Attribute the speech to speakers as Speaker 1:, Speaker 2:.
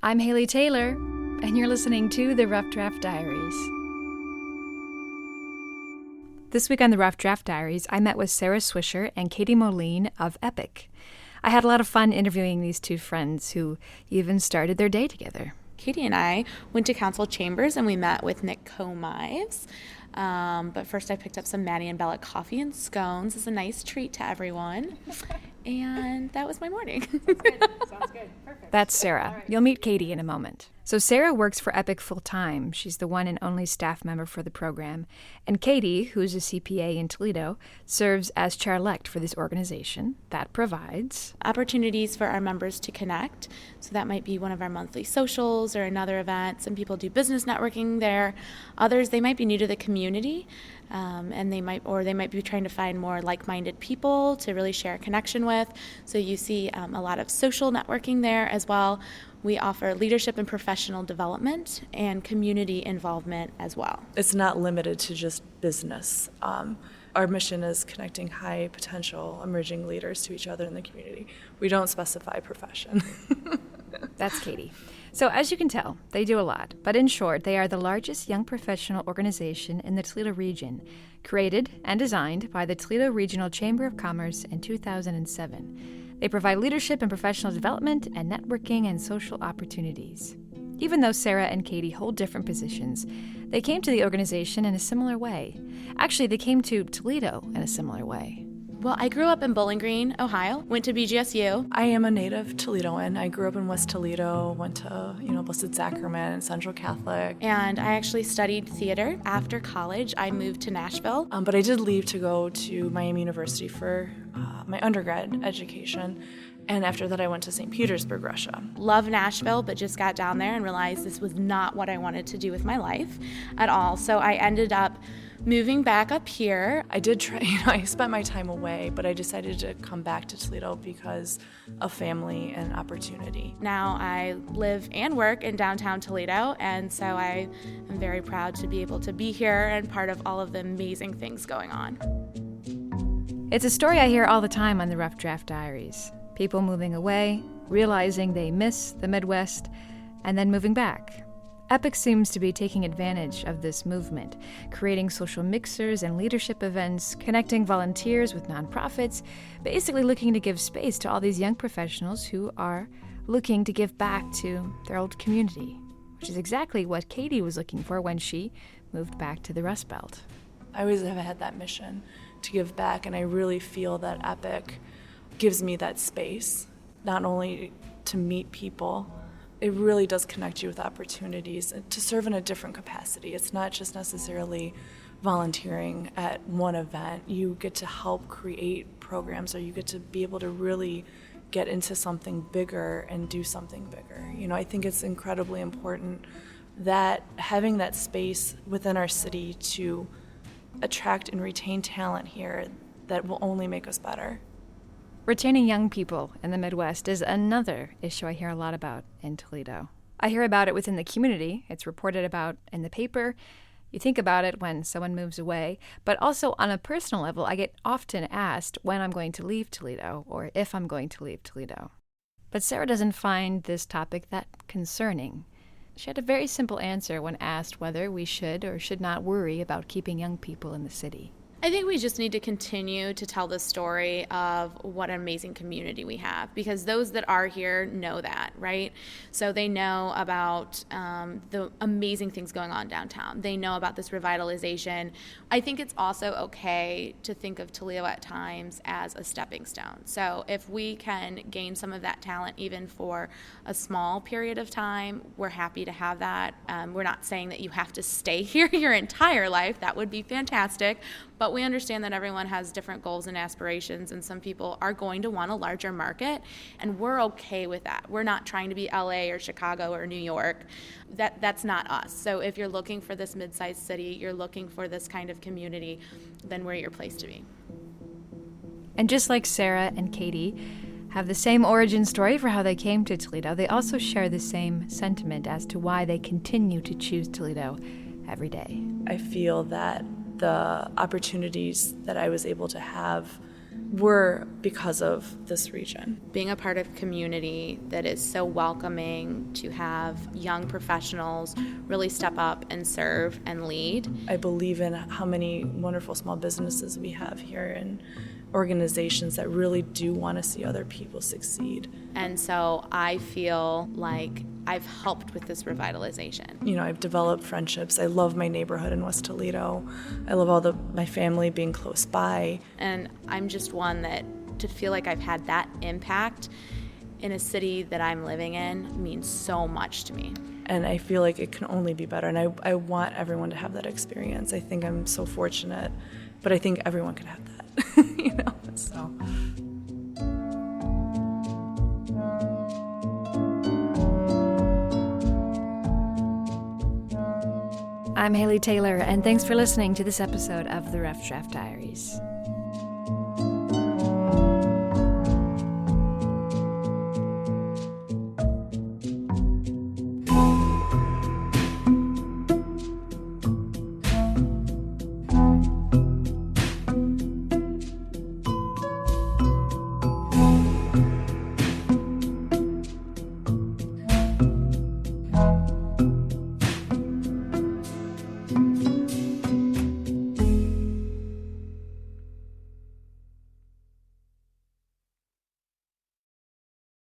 Speaker 1: I'm Haley Taylor, and you're listening to the Rough Draft Diaries. This week on the Rough Draft Diaries, I met with Sara Swisher and Katie Moline of Epic. I had a lot of fun interviewing these two friends who even started their day together.
Speaker 2: Katie and I went to council chambers and we met with Nick Comives. But first I picked up some Maddie and Bella coffee and scones as a nice treat to everyone. And that was my morning.
Speaker 1: Sounds good. Perfect. That's Sara. Right. You'll meet Katie in a moment. So Sara works for Epic full-time. She's the one and only staff member for the program. And Katie, who's a CPA in Toledo, serves as chair-elect for this organization that provides
Speaker 2: opportunities for our members to connect. So that might be one of our monthly socials or another event. Some people do business networking there. Others, they might be new to the community. And they might be trying to find more like-minded people to really share a connection with. So you see a lot of social networking there as well. We offer leadership and professional development and community involvement as well.
Speaker 3: It's not limited to just business. Our mission is connecting high potential emerging leaders to each other in the community. We don't specify profession.
Speaker 1: That's Katie. So as you can tell, they do a lot. But in short, they are the largest young professional organization in the Toledo Region, created and designed by the Toledo Regional Chamber of Commerce in 2007. They provide leadership and professional development and networking and social opportunities. Even though Sara and Katie hold different positions, they came to the organization in a similar way. Actually, they came to Toledo in a similar way.
Speaker 2: Well, I grew up in Bowling Green, Ohio, went to BGSU.
Speaker 3: I am a native Toledoan. I grew up in West Toledo, went to, Blessed Sacrament, Central Catholic.
Speaker 2: And I actually studied theater. After college, I moved to Nashville.
Speaker 3: But I did leave to go to Miami University for my undergrad education. And after that, I went to St. Petersburg, Russia.
Speaker 2: Love Nashville, but just got down there and realized this was not what I wanted to do with my life at all. So I ended up moving back up here.
Speaker 3: I did try, I spent my time away, but I decided to come back to Toledo because of family and opportunity.
Speaker 2: Now I live and work in downtown Toledo, and so I am very proud to be able to be here and part of all of the amazing things going on.
Speaker 1: It's a story I hear all the time on the Rough Draft Diaries. People moving away, realizing they miss the Midwest, and then moving back. Epic seems to be taking advantage of this movement, creating social mixers and leadership events, connecting volunteers with nonprofits, basically looking to give space to all these young professionals who are looking to give back to their old community, which is exactly what Katie was looking for when she moved back to the Rust Belt.
Speaker 3: I always have had that mission to give back, and I really feel that Epic gives me that space, not only to meet people. It really does connect you with opportunities to serve in a different capacity. It's not just necessarily volunteering at one event. You get to help create programs, or you get to be able to really get into something bigger and do something bigger. I think it's incredibly important that having that space within our city to attract and retain talent here that will only make us better.
Speaker 1: Retaining young people in the Midwest is another issue I hear a lot about in Toledo. I hear about it within the community. It's reported about in the paper. You think about it when someone moves away. But also on a personal level, I get often asked when I'm going to leave Toledo or if I'm going to leave Toledo. But Sara doesn't find this topic that concerning. She had a very simple answer when asked whether we should or should not worry about keeping young people in the city.
Speaker 2: I think we just need to continue to tell the story of what an amazing community we have, because those that are here know that, right? So they know about the amazing things going on downtown. They know about this revitalization. I think it's also okay to think of Toledo at times as a stepping stone. So if we can gain some of that talent even for a small period of time, we're happy to have that. We're not saying that you have to stay here your entire life. That would be fantastic. But we understand that everyone has different goals and aspirations, and some people are going to want a larger market, and we're okay with that. We're not trying to be LA or Chicago or New York. That's not us. So if you're looking for this mid-sized city, you're looking for this kind of community, then we're your place to be.
Speaker 1: And just like Sara and Katie have the same origin story for how they came to Toledo, they also share the same sentiment as to why they continue to choose Toledo every day.
Speaker 3: I feel that the opportunities that I was able to have were because of this region.
Speaker 2: Being a part of a community that is so welcoming, to have young professionals really step up and serve and lead.
Speaker 3: I believe in how many wonderful small businesses we have here and organizations that really do want to see other people succeed.
Speaker 2: And so I feel like I've helped with this revitalization.
Speaker 3: You know, I've developed friendships. I love my neighborhood in West Toledo. I love my family being close by.
Speaker 2: And I'm just one that to feel like I've had that impact in a city that I'm living in means so much to me.
Speaker 3: And I feel like it can only be better. And I want everyone to have that experience. I think I'm so fortunate, but I think everyone can have that, you know, so.
Speaker 1: I'm Haley Taylor, and thanks for listening to this episode of the Rough Draft Diaries.